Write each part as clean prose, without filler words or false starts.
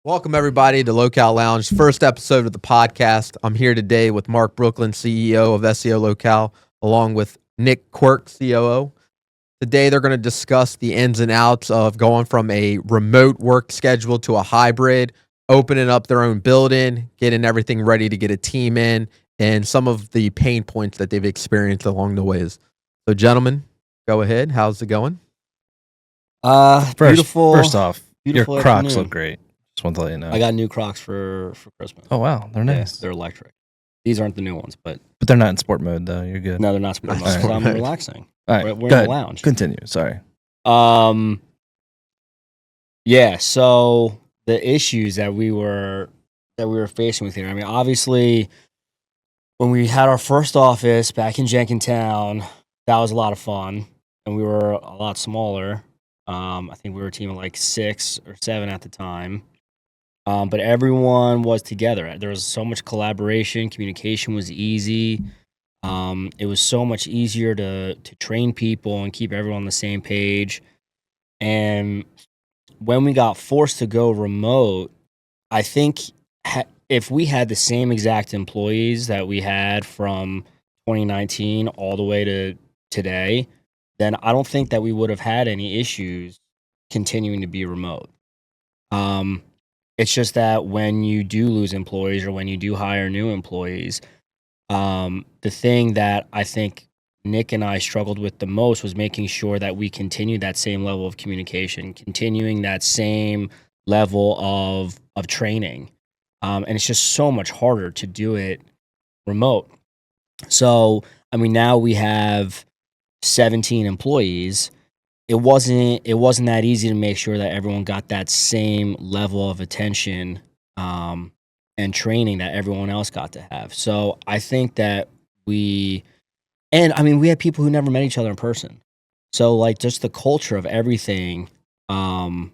Welcome, everybody, to Locale Lounge, first episode of the podcast. I'm here today with Mark Brooklyn, CEO of SEO Locale, along with Nick Quirk, COO. Today, they're going to discuss the ins and outs of going from a remote work schedule to a hybrid, opening up their own building, getting everything ready to get a team in, and some of the pain points that they've experienced along the ways. So, gentlemen, go ahead. How's it going? Beautiful. First off, beautiful your Crocs afternoon. look great. Just want to let you know. I got new Crocs for Christmas. Oh wow, they're nice. Yeah, they're electric. These aren't the new ones, but they're not in sport mode though. You're good. no, they're not sport mode. All right. I'm relaxing. All right, We're go in ahead. the lounge. Continue. Sorry. Yeah. So the issues that we were facing with here. I mean, obviously, when we had our first office back in Jenkintown, that was a lot of fun, and we were a lot smaller. I think we were a team of like 6 or 7 at the time. But everyone was together. There was so much collaboration. Communication was easy. It was so much easier to train people and keep everyone on the same page. And when we got forced to go remote, I think if we had the same exact employees that we had from 2019 all the way to today, then I don't think that we would have had any issues continuing to be remote. It's just that when you do lose employees or when you do hire new employees, the thing that I think Nick and I struggled with the most was making sure that we continued that same level of communication, continuing that same level of training. And it's just so much harder to do it remote. So, I mean, now we have 17 employees. It wasn't that easy to make sure that everyone got that same level of attention and training that everyone else got to have. So I think that we had people who never met each other in person. So like just the culture of everything got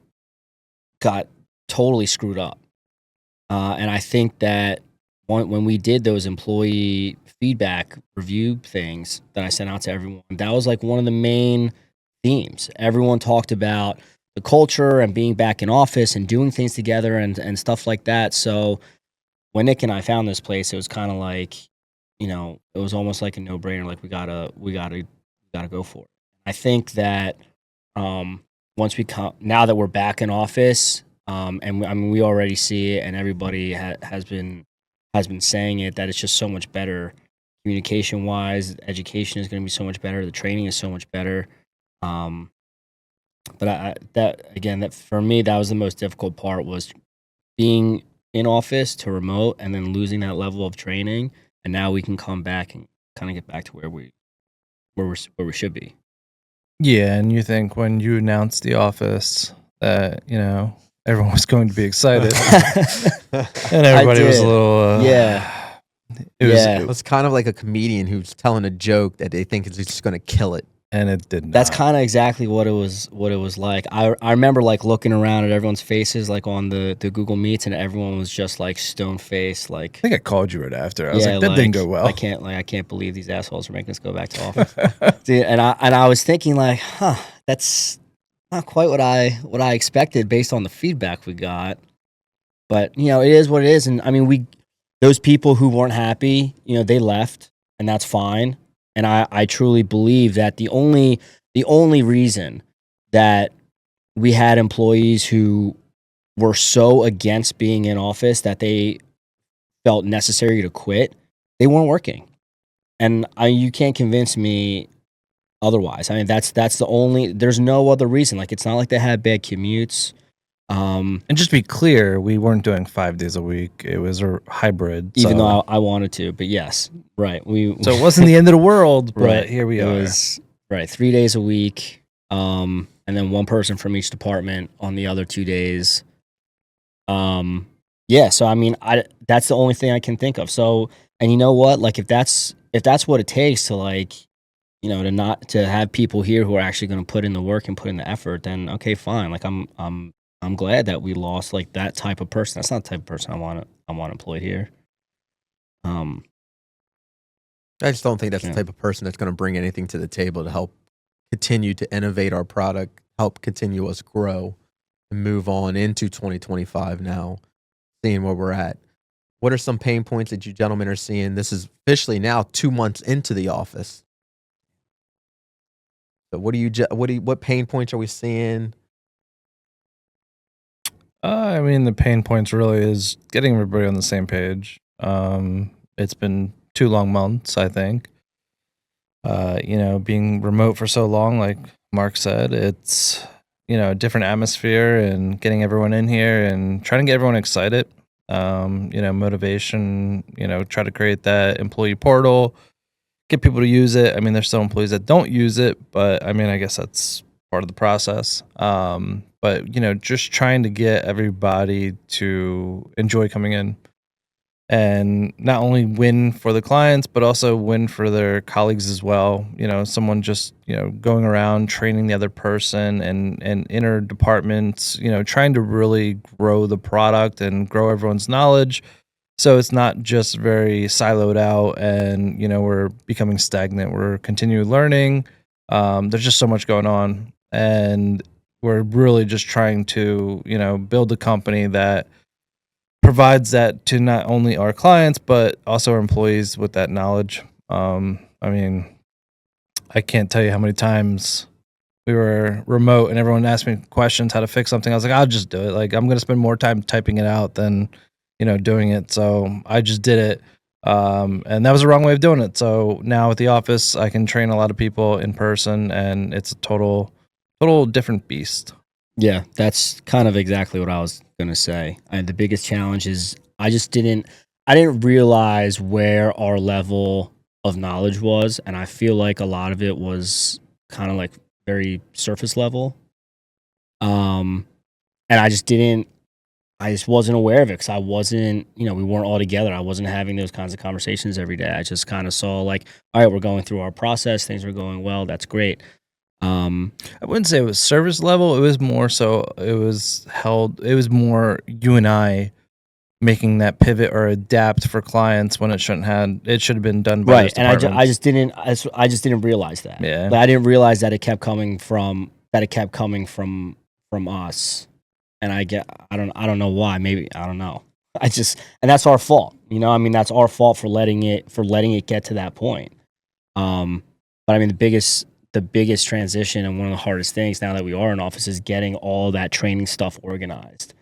totally screwed up. And I think that when we did those employee feedback review things that I sent out to everyone, that was like one of the main themes. Everyone talked about the culture and being back in office and doing things together and stuff like that. So when Nick and I found this place, it was kind of like, it was almost like a no-brainer. Like we gotta go for it. I think that now that we're back in office, and we already see it, and everybody has been saying it, that it's just so much better communication wise. Education is going to be so much better. The training is so much better. But that for me, that was the most difficult part, was being in office to remote and then losing that level of training. And now we can come back and kind of get back to where we should be. Yeah, and you think when you announced the office that everyone was going to be excited, and everybody was a little It was kind of like a comedian who's telling a joke that they think is just going to kill it. And it did not. That's kind of exactly what it was like. I remember like looking around at everyone's faces, like on the Google Meets, and everyone was just like stone faced. Like, I think I called you right after. I was like, that didn't go well. I can't believe these assholes are making us go back to office. See, and I was thinking like, that's not quite what I expected based on the feedback we got. But it is what it is. And I mean, those people who weren't happy, they left, and that's fine. And I truly believe that the only reason that we had employees who were so against being in office that they felt necessary to quit, they weren't working. And you can't convince me otherwise. I mean, there's no other reason. Like, it's not like they had bad commutes. And just to be clear, we weren't doing 5 days a week. It was a hybrid. Even though I wanted to, but yes, right. So it wasn't the end of the world, but right. Here we are. It was, 3 days a week, and then one person from each department on the other 2 days. So I mean, that's the only thing I can think of. So, and you know what? Like, if that's what it takes to, like, to have people here who are actually going to put in the work and put in the effort, then okay, fine. Like, I'm glad that we lost like that type of person. That's not the type of person I want employed here. I just don't think that's the type of person that's going to bring anything to the table to help continue to innovate our product, help continue us grow and move on into 2025 now, seeing where we're at. What are some pain points that you gentlemen are seeing? This is officially now 2 months into the office. So what pain points are we seeing? I mean, the pain points really is getting everybody on the same page. It's been 2 long months, I think. Being remote for so long, like Mark said, it's, a different atmosphere and getting everyone in here and trying to get everyone excited. Motivation, try to create that employee portal, get people to use it. I mean, there's still employees that don't use it, but I mean, I guess that's part of the process. But just trying to get everybody to enjoy coming in and not only win for the clients, but also win for their colleagues as well. Someone just, going around training the other person and inter departments, trying to really grow the product and grow everyone's knowledge. So it's not just very siloed out and, we're becoming stagnant. We're continuing learning. There's just so much going on. And we're really just trying to, build a company that provides that to not only our clients, but also our employees with that knowledge. I mean, I can't tell you how many times we were remote and everyone asked me questions how to fix something. I was like, I'll just do it. Like, I'm going to spend more time typing it out than, doing it. So I just did it. And that was the wrong way of doing it. So now at the office, I can train a lot of people in person and it's a total different beast. Yeah, that's kind of exactly what I was going to say. The biggest challenge is I didn't realize where our level of knowledge was. And I feel like a lot of it was kind of like very surface level. And I just wasn't aware of it because I wasn't, we weren't all together. I wasn't having those kinds of conversations every day. I just kind of saw like, all right, we're going through our process. Things are going well. That's great. I wouldn't say it was service level. It was more so it was more you and I making that pivot or adapt for clients when it should have been done by right. And I just didn't realize that. Yeah. Like, I didn't realize that it kept coming from us. And I don't know why. Maybe I don't know. And that's our fault. That's our fault for letting it get to that point. But I mean, the biggest transition and one of the hardest things now that we are in office is getting all that training stuff organized.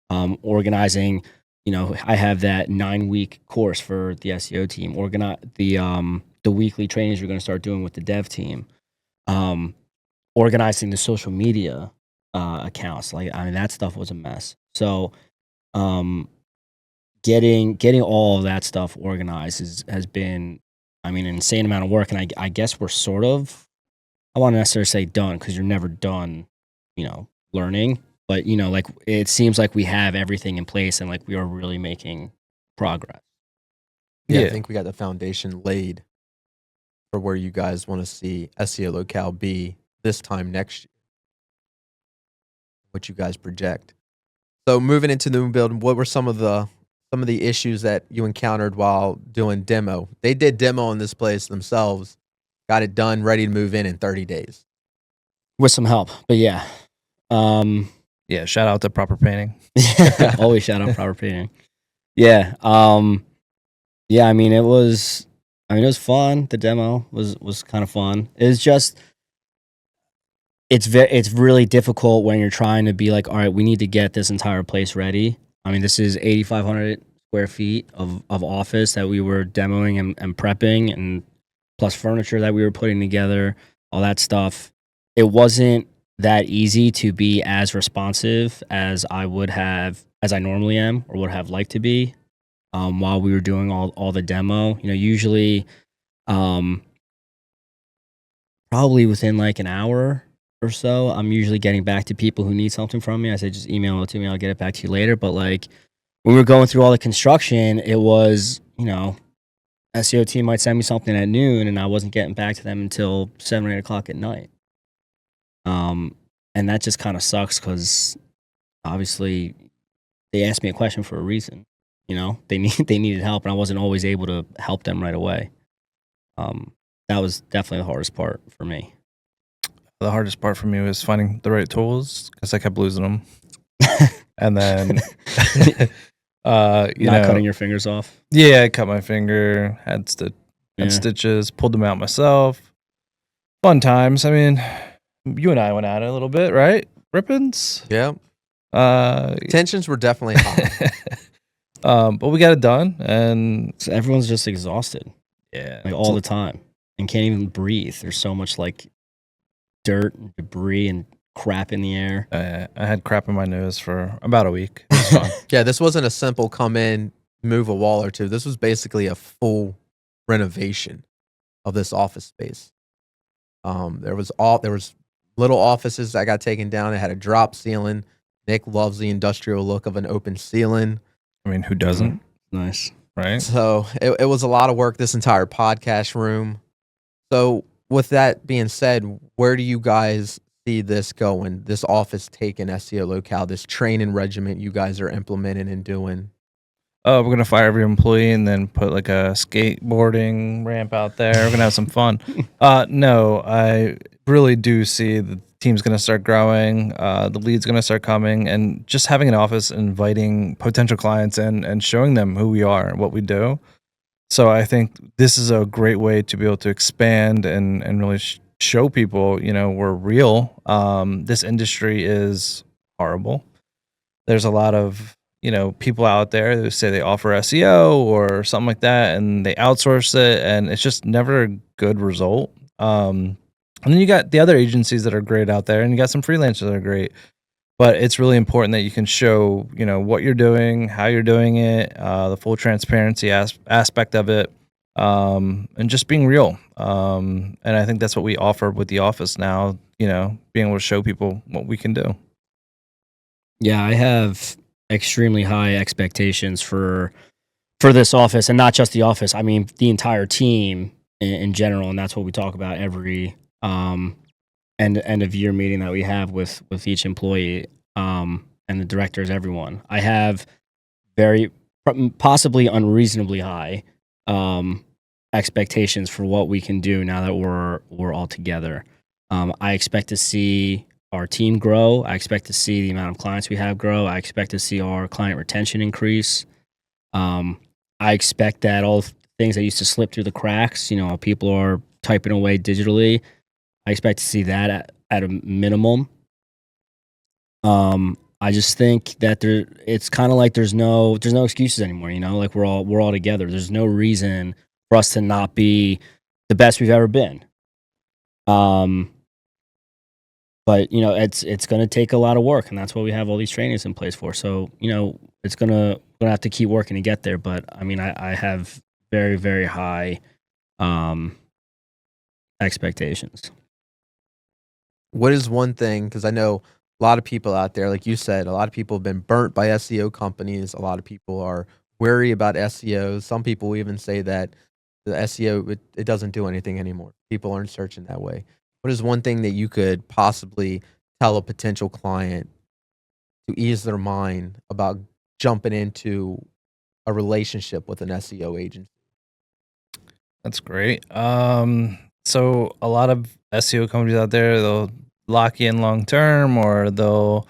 Organizing, I have that 9-week course for the SEO team. The weekly trainings we're going to start doing with the dev team. Organizing the social media accounts. That stuff was a mess. So, getting all of that stuff organized has been, an insane amount of work. And I guess we're sort of, I won't necessarily say done because you're never done, learning. But, like it seems like we have everything in place and like we are really making progress. Yeah, I think we got the foundation laid for where you guys want to see SEO Locale be this time next year. What you guys project. So moving into the new build, what were some of the issues that you encountered while doing demo? They did demo in this place themselves, got it done, ready to move in 30 days. With some help, but yeah. Yeah, shout out to Proper Painting. Always shout out Proper Painting. Yeah. Yeah, it was fun. The demo was kind of fun. It's really difficult when you're trying to be like, all right, we need to get this entire place ready. This is 8,500 square feet of office that we were demoing and prepping, and plus furniture that we were putting together, all that stuff. It wasn't that easy to be as responsive as I normally am or would have liked to be while we were doing all the demo. Usually probably within like an hour or so, I'm usually getting back to people who need something from me. I say, just email it to me. I'll get it back to you later. But like when we were going through all the construction, it was, SEO team might send me something at noon and I wasn't getting back to them until 7 or 8 o'clock at night. And that just kind of sucks because obviously they asked me a question for a reason. They needed help and I wasn't always able to help them right away. That was definitely the hardest part for me. the hardest part for me was finding the right tools because I kept losing them. And then, Not cutting your fingers off. Yeah, I cut my finger, had stitches, pulled them out myself. Fun times. I mean, you and I went at it a little bit, right? Rippins. Yeah. Uh, Tensions were definitely high. but we got it done, and So everyone's just exhausted, yeah, like all the time, and can't even breathe. There's so much like dirt and debris and crap in the air. I had crap in my nose for about a week. It was fun. Yeah, this wasn't a simple come in, move a wall or two. This was basically a full renovation of this office space. There was little offices that got taken down. It had a drop ceiling. Nick loves the industrial look of an open ceiling. I mean, who doesn't? Nice. Right? So it was a lot of work, this entire podcast room. So with that being said, where do you guys see this going? This office taking SEO Locale, this training regiment you guys are implementing and doing? Oh, we're gonna fire every employee and then put like a skateboarding ramp out there. We're gonna have some fun. No, I really do see the team's gonna start growing. The lead's gonna start coming, and just having an office, inviting potential clients and showing them who we are and what we do. So I think this is a great way to be able to expand and really show people, we're real. This industry is horrible. There's a lot of people out there who say they offer SEO or something like that, and they outsource it, and it's just never a good result. And then you got the other agencies that are great out there, and you got some freelancers that are great. But it's really important that you can show, what you're doing, how you're doing it, the full transparency aspect of it, and just being real. And I think that's what we offer with the office now, being able to show people what we can do. Yeah, I have extremely high expectations for this office, and not just the office. I mean, the entire team in general, and that's what we talk about every end of year meeting that we have with each employee and the directors, everyone. I have very possibly unreasonably high expectations for what we can do now that we're all together. I expect to see our team grow. I expect to see the amount of clients we have grow. I expect to see our client retention increase. I expect that all things that used to slip through the cracks, people are typing away digitally. I expect to see that at a minimum. I just think that it's kind of like there's no excuses anymore. Like we're all together. There's no reason for us to not be the best we've ever been. But it's going to take a lot of work, and that's what we have all these trainings in place for. So it's gonna have to keep working to get there. But I mean, I have very, very high expectations. What is one thing, because I know a lot of people out there, like you said, a lot of people have been burnt by SEO companies. A lot of people are wary about SEO. Some people even say that the SEO, it doesn't do anything anymore. People aren't searching that way. What is one thing that you could possibly tell a potential client to ease their mind about jumping into a relationship with an SEO agency? That's great. So a lot of SEO companies out there, they'll lock you in long term, or they'll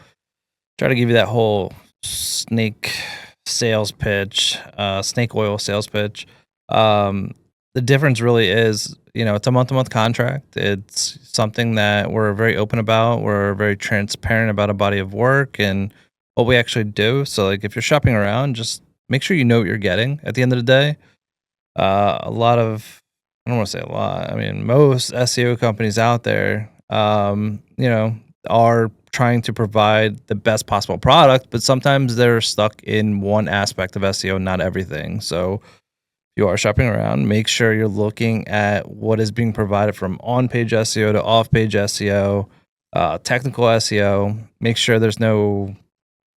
try to give you that whole snake sales pitch, snake oil sales pitch. The difference really is, it's a month-to-month contract. It's something that we're very open about. We're very transparent about a body of work and what we actually do. So, like, if you're shopping around, just make sure you know what you're getting at the end of the day. A lot of, I don't want to say a lot, I mean, most SEO companies out there, are trying to provide the best possible product, but sometimes they're stuck in one aspect of SEO, not everything. So, you are shopping around, make sure you're looking at what is being provided from on-page SEO to off-page SEO, technical SEO. Make sure there's no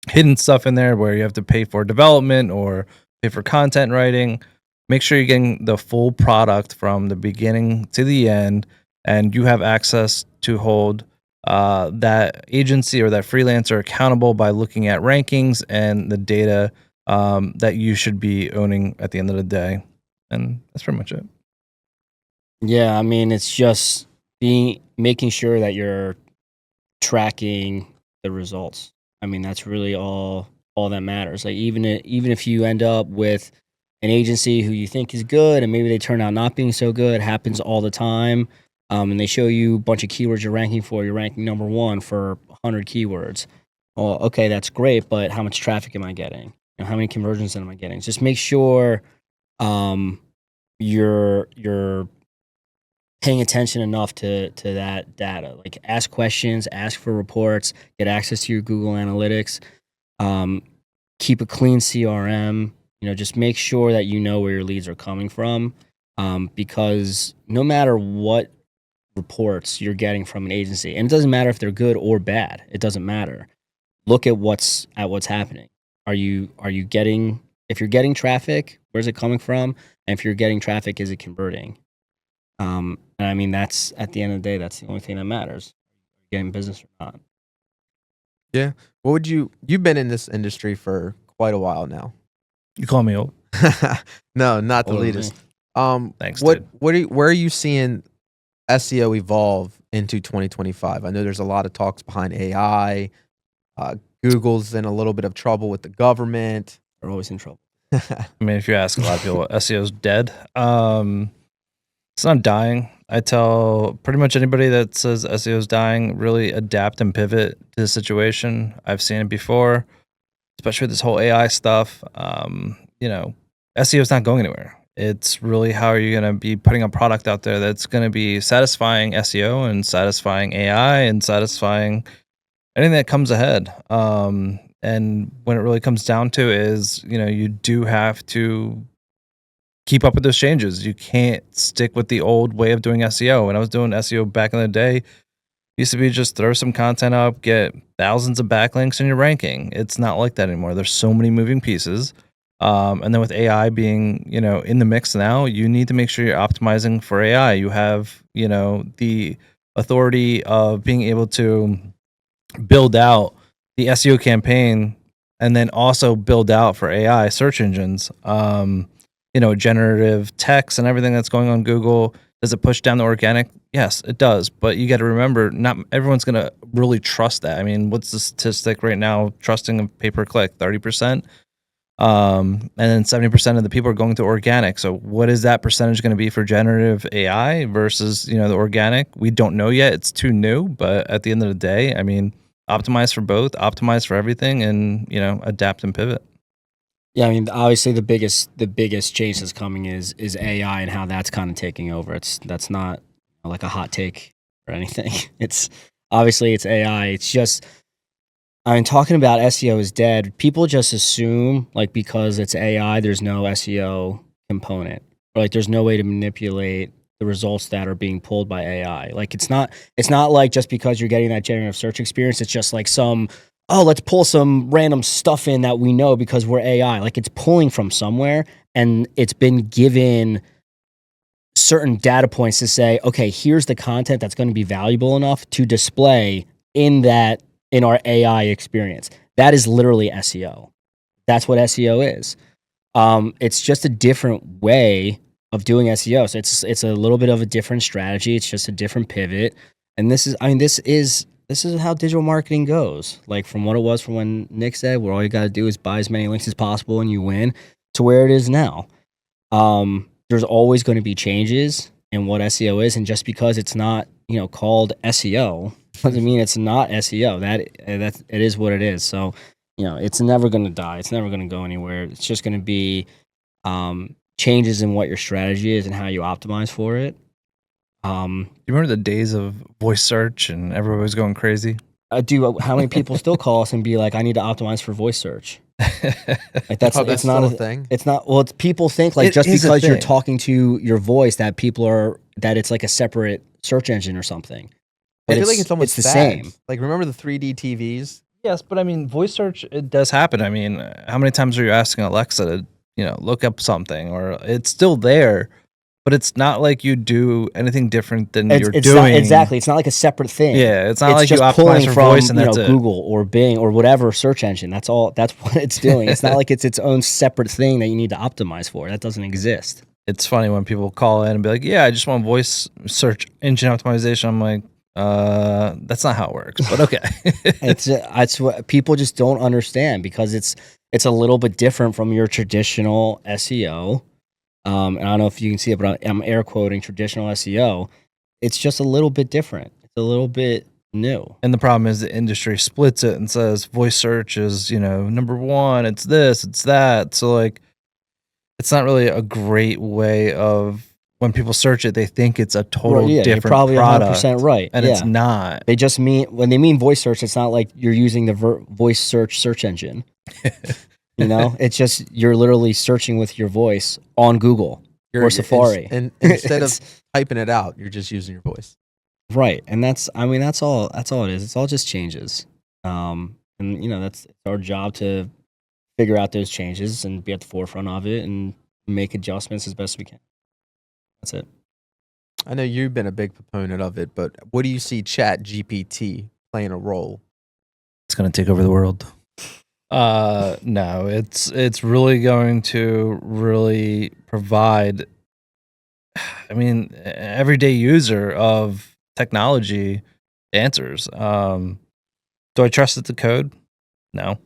hidden stuff in there where you have to pay for development or pay for content writing. Make sure you're getting the full product from the beginning to the end, and you have access to hold that agency or that freelancer accountable by looking at rankings and the data that you should be owning at the end of the day. And that's pretty much it. Yeah, I mean, it's just making sure that you're tracking the results. I mean, that's really all that matters. Like even if you end up with an agency who you think is good and maybe they turn out not being so good, it happens all the time. And they show you a bunch of keywords you're ranking for. You're ranking number 1 for 100 keywords. Well, okay, that's great, but how much traffic am I getting? You know, how many conversions am I getting? Just make sure you're paying attention enough to that data. Like ask questions, ask for reports, get access to your Google Analytics, keep a clean CRM. You know, just make sure that you know where your leads are coming from, because no matter what reports you're getting from an agency, and it doesn't matter if they're good or bad, it doesn't matter. Look at what's happening. Are you getting, if you're getting traffic, where's it coming from? And if you're getting traffic, is it converting? And I mean, that's, at the end of the day, that's the only thing that matters. Getting business or not. Yeah. What would you've been in this industry for quite a while now. You call me old. No, not the Older than latest. Thanks, What dude. where are you seeing SEO evolve into 2025? I know there's a lot of talks behind AI. Google's in a little bit of trouble with the government. They're always in trouble. I mean, if you ask a lot of people, SEO's dead. It's not dying. I tell pretty much anybody that says SEO's dying, really adapt and pivot to the situation. I've seen it before, especially with this whole AI stuff. You know, SEO's not going anywhere. It's really how are you going to be putting a product out there that's going to be satisfying SEO and satisfying AI and satisfying anything that comes ahead. And when it really comes down to is, you know, you do have to keep up with those changes. You can't stick with the old way of doing SEO. When I was doing SEO back in the day, it used to be just throw some content up, get thousands of backlinks in your ranking. It's not like that anymore. There's so many moving pieces. And then with AI being, you know, in the mix now, you need to make sure you're optimizing for AI. You have, you know, the authority of being able to build out the SEO campaign and then also build out for AI search engines. You know, generative text and everything that's going on Google. Does it push down the organic? Yes, it does. But you got to remember, not everyone's going to really trust that. I mean, what's the statistic right now? Trusting a pay-per-click, 30%. And then 70% of the people are going to organic. So what is that percentage going to be for generative AI versus, you know, the organic? We don't know yet. It's too new. But at the end of the day, I mean, optimize for both, optimize for everything, and, you know, adapt and pivot. Yeah, I mean, obviously the biggest change that's coming is AI and how that's kind of taking over. That's not like a hot take or anything. It's obviously it's AI. It's just, I mean, talking about SEO is dead. People just assume like because it's AI, there's no SEO component, or like there's no way to manipulate the results that are being pulled by AI. Like it's not like just because you're getting that generative search experience, it's just like let's pull some random stuff in that we know because we're AI. Like it's pulling from somewhere and it's been given certain data points to say, okay, here's the content that's going to be valuable enough to display in our AI experience. That is literally SEO. That's what SEO is. It's just a different way of doing SEO. So it's a little bit of a different strategy. It's just a different pivot. And this is how digital marketing goes. Like from what it was from when Nick said, where all you got to do is buy as many links as possible and you win, to where it is now. There's always going to be changes in what SEO is, and just because it's not, you know, called SEO doesn't mean it's not SEO. That it is what it is. So, you know, it's never going to die. It's never going to go anywhere. It's just going to be changes in what your strategy is and how you optimize for it. You remember the days of voice search and everybody was going crazy? How many people still call us and be like, I need to optimize for voice search? Like that's It's not a thing. It's not. Well, it's people think like just because you're talking to your voice that it's like a separate search engine or something. But I feel like it's almost the fad. same. Like remember the 3D TVs? Yes, but I mean, voice search, it does happen. I mean, how many times are you asking Alexa to, you know, look up something, or it's still there, but it's not like you do anything different than you're doing. Exactly. It's not like a separate thing. Yeah, it's not like just you optimize pulling for from, voice and that's it. Google or Bing or whatever search engine. That's all. That's what it's doing. It's not like it's its own separate thing that you need to optimize for. That doesn't exist. it's funny when people call in and be like, "Yeah, I just want voice search engine optimization." I'm like, that's not how it works, but okay. It's what people just don't understand because it's a little bit different from your traditional SEO. And I don't know if you can see it, but I'm air quoting traditional SEO. It's just a little bit different. It's a little bit new. And the problem is the industry splits it and says voice search is, number one, it's this, it's that. So like it's not really a great way of when people search it, they think it's a total Yeah, you're different probably 100% product. right. And Yeah. it's not. They just mean when they mean voice search, it's not like you're using the voice search engine. It's just you're literally searching with your voice on Google or Safari. And instead of typing it out, you're just using your voice. Right. And that's all it is. It's all just changes. And that's our job to figure out those changes and be at the forefront of it and make adjustments as best we can. That's it. I know you've been a big proponent of it, but what do you see Chat GPT playing a role? It's going to take over the world. No, it's really going to really provide, everyday user of technology answers. Do I trust it to code? No.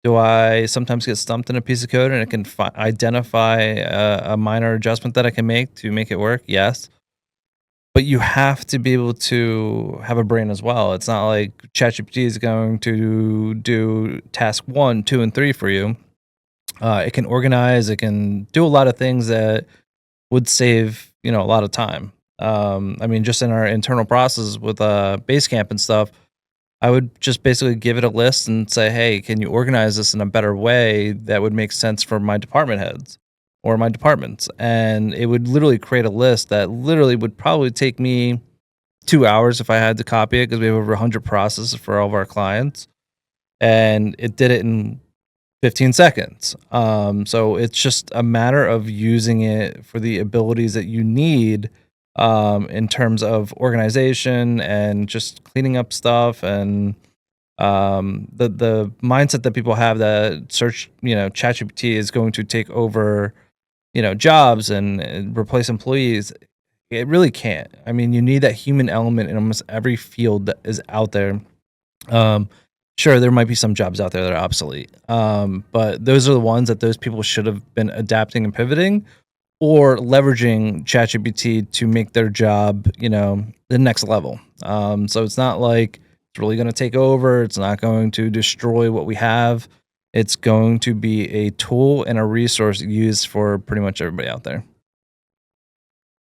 Do I sometimes get stumped in a piece of code and it can identify a minor adjustment that I can make to make it work? Yes. But you have to be able to have a brain as well. It's not like ChatGPT is going to do task 1, 2, and 3 for you. It can organize. It can do a lot of things that would save a lot of time. Just in our internal processes with Basecamp and stuff, I would just basically give it a list and say, "Hey, can you organize this in a better way that would make sense for my department heads?" Or my departments, and it would literally create a list that literally would probably take me 2 hours if I had to copy it because we have over 100 processes for all of our clients, and it did it in 15 seconds. So it's just a matter of using it for the abilities that you need in terms of organization and just cleaning up stuff and the mindset that people have that search, ChatGPT is going to take over jobs and replace employees. It really can't. You need that human element in almost every field that is out there. Sure, there might be some jobs out there that are obsolete, but those are the ones that those people should have been adapting and pivoting or leveraging ChatGPT to make their job, the next level. So it's not like it's really going to take over. It's not going to destroy what we have. It's going to be a tool and a resource used for pretty much everybody out there.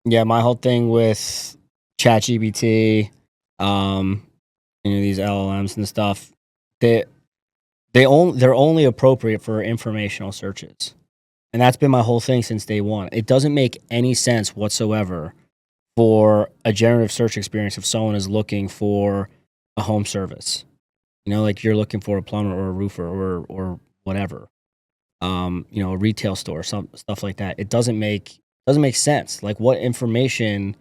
Yeah, my whole thing with ChatGPT, these LLMs and stuff, they're only appropriate for informational searches, and that's been my whole thing since day one. It doesn't make any sense whatsoever for a generative search experience if someone is looking for a home service. Like you're looking for a plumber or a roofer or whatever, a retail store, some stuff like that. It doesn't make sense. Like, what information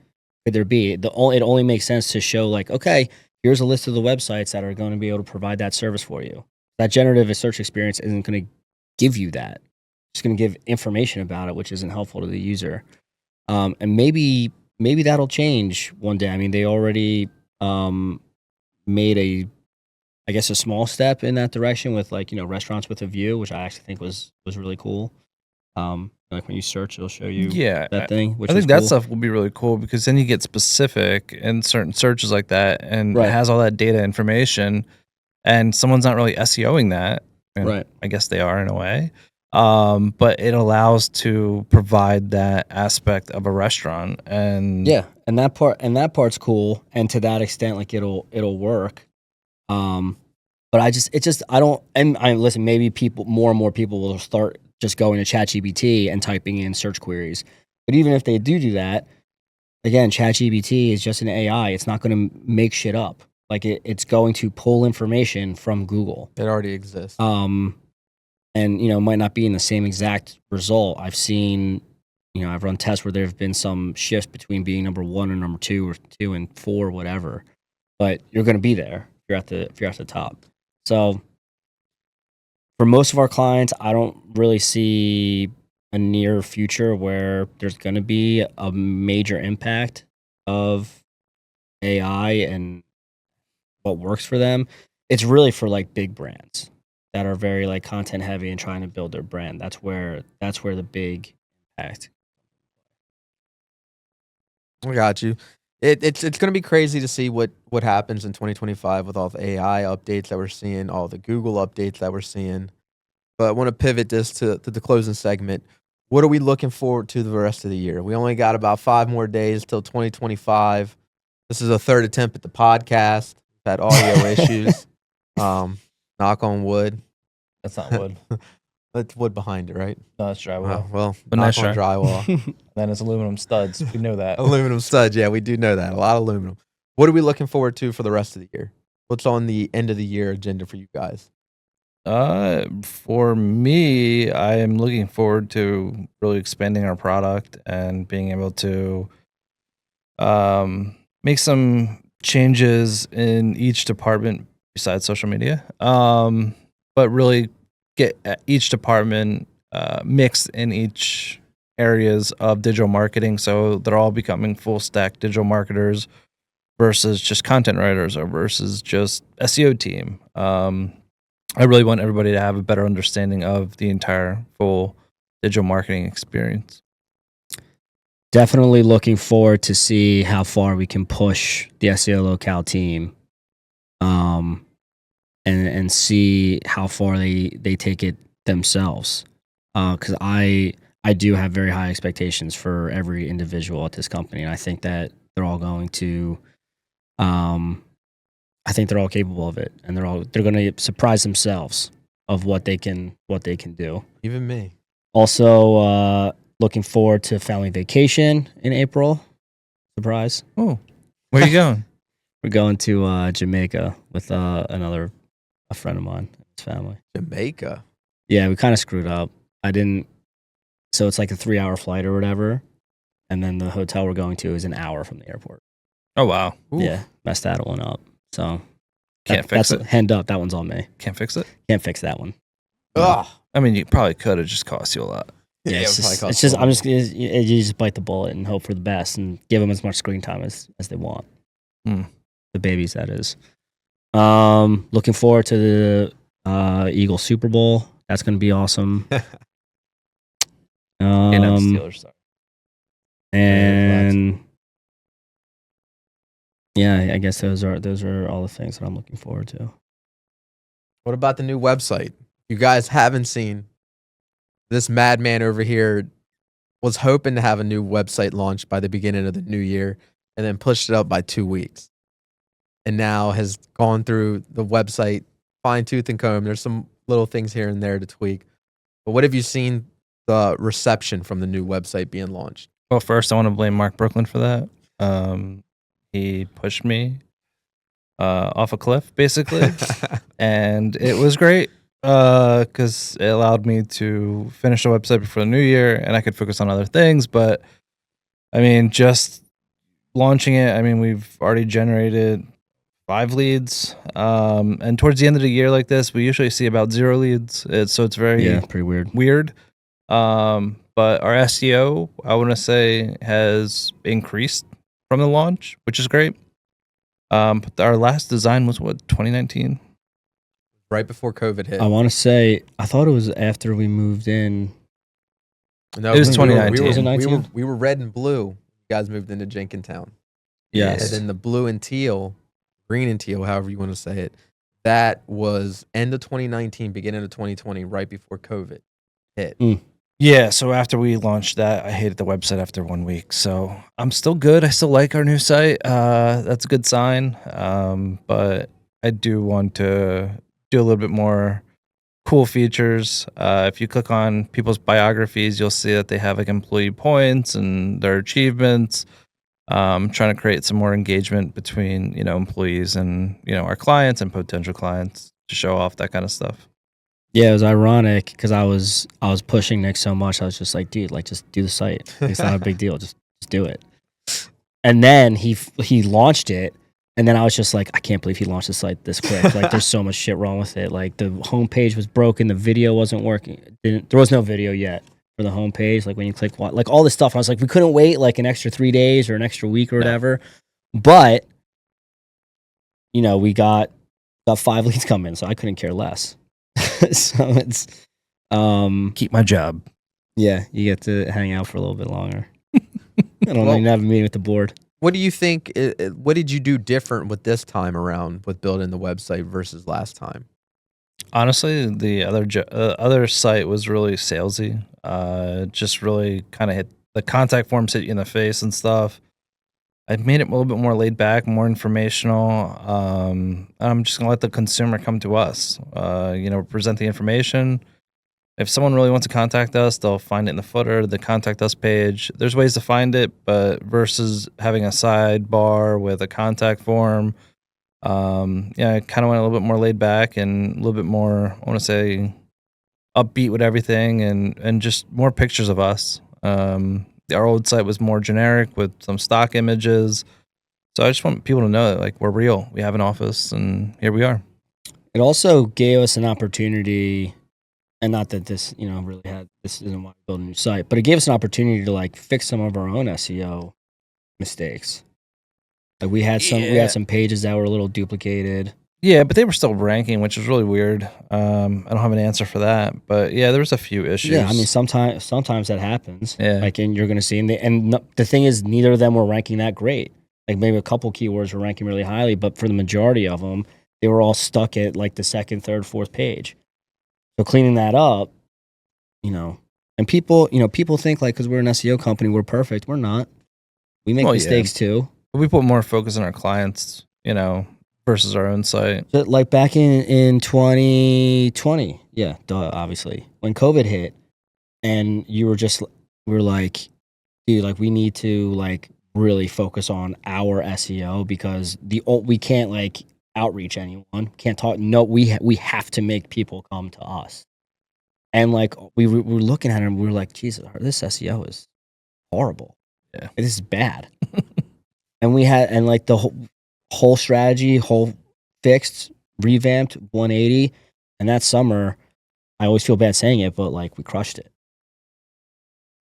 could there be? It only makes sense to show like, okay, here's a list of the websites that are going to be able to provide that service for you. That generative search experience isn't going to give you that. It's going to give information about it, which isn't helpful to the user. And maybe that'll change one day. They already made a small step in that direction with restaurants with a view, which I actually think was really cool. Like when you search, it'll show you that thing. Which I think cool. that stuff will be really cool because then you get specific in certain searches like that, and Right. It has all that data information, and someone's not really SEOing that. Right. I guess they are in a way, but it allows to provide that aspect of a restaurant, and and that part's cool, and to that extent, like it'll work. But I don't, and listen, maybe more and more people will start just going to ChatGPT and typing in search queries. But even if they do that, again, ChatGPT is just an AI. It's not going to make shit up. Like it's going to pull information from Google. It already exists. And might not be in the same exact result. I've seen, I've run tests where there have been some shifts between being number 1 and number 2 or 2 and 4, whatever. But you're going to be there if you're at the top. So for most of our clients, I don't really see a near future where there's going to be a major impact of AI and what works for them. It's really for like big brands that are very like content heavy and trying to build their brand. That's where the big impact. I got you. It's going to be crazy to see what happens in 2025 with all the AI updates that we're seeing, all the Google updates that we're seeing. But I want to pivot this to the closing segment. What are we looking forward to the rest of the year? We only got about 5 more days till 2025. This is a third attempt at the podcast. We've had audio issues. Knock on wood. That's not wood. That's wood behind it, right? No, that's drywall. Well, But knock nice on try. drywall. Then it's aluminum studs. We know that. Aluminum studs. Yeah, we do know that. A lot of aluminum. What are we looking forward to for the rest of the year? What's on the end of the year agenda for you guys? For me, I am looking forward to really expanding our product and being able to make some changes in each department besides social media. But really get each department mixed in each areas of digital marketing, so they're all becoming full stack digital marketers versus just content writers or versus just SEO team. I really want everybody to have a better understanding of the entire full digital marketing experience. Definitely looking forward to see how far we can push the SEO Locale team, and see how far they take it themselves. Because I do have very high expectations for every individual at this company, and I think that they're all going to. I think they're all capable of it, and they're going to surprise themselves of what they can do. Even me. Also, looking forward to family vacation in April. Surprise! Oh, where are you going? We're going to Jamaica with a friend of mine, his family. Jamaica. Yeah, we kind of screwed up. So it's like a 3-hour flight or whatever, and then the hotel we're going to is an hour from the airport. Oh wow! Oof. Yeah, messed that one up. So Can't fix it. Hand up. That one's on me. Can't fix it. Can't fix that one. Ugh. I mean, you probably could. It just cost you a lot. Yeah, it it's probably just, costs it's just a I'm lot. just you just bite the bullet and hope for the best and give them as much screen time as they want. Hmm. The babies, that is. Looking forward to the Eagles Super Bowl. That's going to be awesome. Steelers. Sorry. And yeah, I guess those are all the things that I'm looking forward to. What about the new website? You guys haven't seen this madman over here was hoping to have a new website launched by the beginning of the new year and then pushed it up by 2 weeks. And now has gone through the website fine tooth and comb. There's some little things here and there to tweak. But what have you seen the reception from the new website being launched? Well, first, I want to blame Mark Brooklyn for that. He pushed me off a cliff, basically, and it was great because it allowed me to finish the website before the new year, and I could focus on other things. But I mean, just launching it, I mean, we've already generated 5 leads, and towards the end of the year like this, we usually see about 0 leads. So it's very Pretty weird. But our SEO, I want to say, has increased from the launch, which is great. But our last design was what, 2019? Right before COVID hit. I want to say I thought it was after we moved in. No, It was we were- 2019. We were, Was it we, were, 19? we were red and blue. You guys moved into Jenkintown. Yes. And then the blue and teal, green and teal, however you want to say it, that was end of 2019, beginning of 2020, right before COVID hit. Yeah, so after we launched that, I hated the website after 1 week. So I'm still good. I still like our new site. That's a good sign. But I do want to do a little bit more cool features. If you click on people's biographies, you'll see that they have like employee points and their achievements. Trying to create some more engagement between, employees and, our clients and potential clients to show off that kind of stuff. Yeah, it was ironic because I was pushing Nick so much. I was just like, dude, like just do the site. It's not a big deal. Just do it. And then he launched it, and then I was just like, I can't believe he launched the site this quick. Like, there's so much shit wrong with it. Like, the homepage was broken. The video wasn't working. There was no video yet for the homepage, like when you click like all this stuff. I was like, we couldn't wait like an extra 3 days or an extra week or whatever. But you know, we got 5 leads coming, so I couldn't care less. So it's Keep my job. yeah, you get to hang out for a little bit longer. I don't know, you have a meeting with the board. What do you think? What did you do different with this time around with building the website versus last time? Honestly, the other site was really salesy. Just really kind of hit the contact forms, hit you in the face and stuff. I made it a little bit more laid back, more informational. I'm just gonna let the consumer come to us. Present the information. If someone really wants to contact us, they'll find it in the footer, the contact us page. There's ways to find it, but versus having a sidebar with a contact form, I kind of went a little bit more laid back and a little bit more, I want to say, upbeat with everything and just more pictures of us. Our old site was more generic with some stock images. So I just want people to know that like we're real. We have an office and here we are. It also gave us an opportunity, and not that this, this isn't why we build a new site, but it gave us an opportunity to like fix some of our own SEO mistakes. Like we had some pages that were a little duplicated. Yeah, but they were still ranking, which was really weird. I don't have an answer for that, but yeah, there was a few issues. Yeah, I mean sometimes that happens. Yeah, like and you're gonna see, the thing is, neither of them were ranking that great. Like maybe a couple keywords were ranking really highly, but for the majority of them, they were all stuck at like the second, third, fourth page. So cleaning that up, and people think like because we're an SEO company, we're perfect. We're not. We make mistakes too. We put more focus on our clients, versus our own site. So like back in 2020, obviously when COVID hit, and we were like, dude, like we need to like really focus on our SEO because we can't like outreach anyone, can't talk. No, we have to make people come to us. And like we were looking at it and we were like, Jesus, this SEO is horrible. Yeah, this is bad. And we had like the whole strategy, fixed, revamped, 180. And that summer, I always feel bad saying it, but like we crushed it.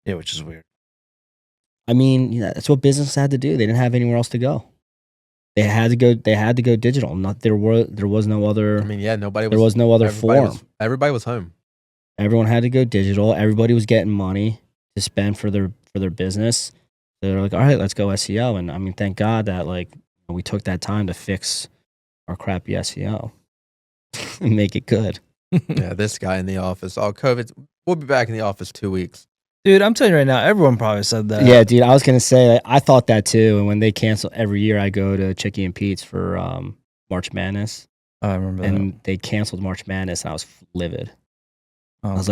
Yeah, which is weird. I mean, that's what business had to do. They didn't have anywhere else to go. They had to go digital. There was no other. I mean, yeah, there was no other form. Everybody was home. Everyone had to go digital. Everybody was getting money to spend for their business. They're like, all right, let's go SEO. And I mean, thank God that like we took that time to fix our crappy SEO and make it good. Yeah, this guy in the office. Oh, COVID. We'll be back in the office 2 weeks. Dude, I'm telling you right now, everyone probably said that. Yeah, dude, I was gonna say I thought that too. And when they cancel every year, I go to Chicky and Pete's for March Madness. Oh, I remember and that. they canceled March Madness, and I was livid. Oh, I was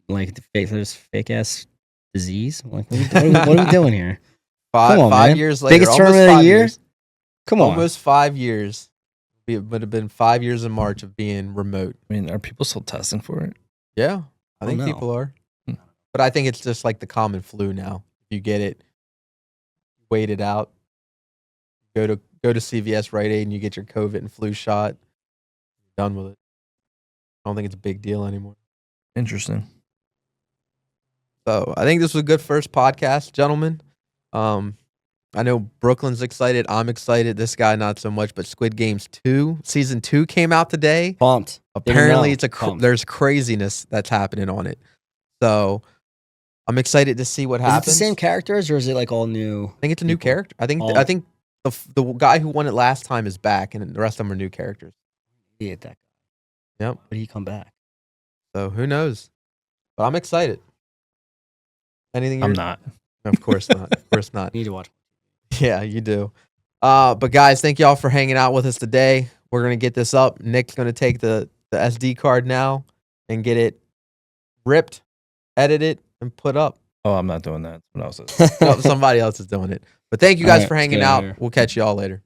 like, this fake ass disease. I'm like, what are we doing here? Come on, 5 years later, biggest tournament of the year. Come on, almost 5 years. It would have been 5 years in March of being remote. I mean, are people still testing for it? Yeah, I think people are. But I think it's just like the common flu now. If you get it, wait it out. Go to CVS, Rite Aid, and you get your COVID and flu shot. You're done with it. I don't think it's a big deal anymore. Interesting. So I think this was a good first podcast, gentlemen. I know Brooklyn's excited. I'm excited. This guy not so much. But Squid Games 2, season 2 came out today. Pumped. Apparently, there's craziness that's happening on it. So I'm excited to see what happens. Is it the same characters or is it like all new? I think it's a new character. I think the guy who won it last time is back, and the rest of them are new characters. That guy. Yep. But he come back. So who knows? But I'm excited. Anything? I'm not. Of course not. Of course not. You need to watch. Yeah, you do. But guys, thank y'all for hanging out with us today. We're gonna get this up. Nick's gonna take the SD card now and get it ripped, edit it, and put up. Oh, I'm not doing that. Someone else is. Somebody else is doing it. But thank you guys for hanging out. We'll catch y'all later.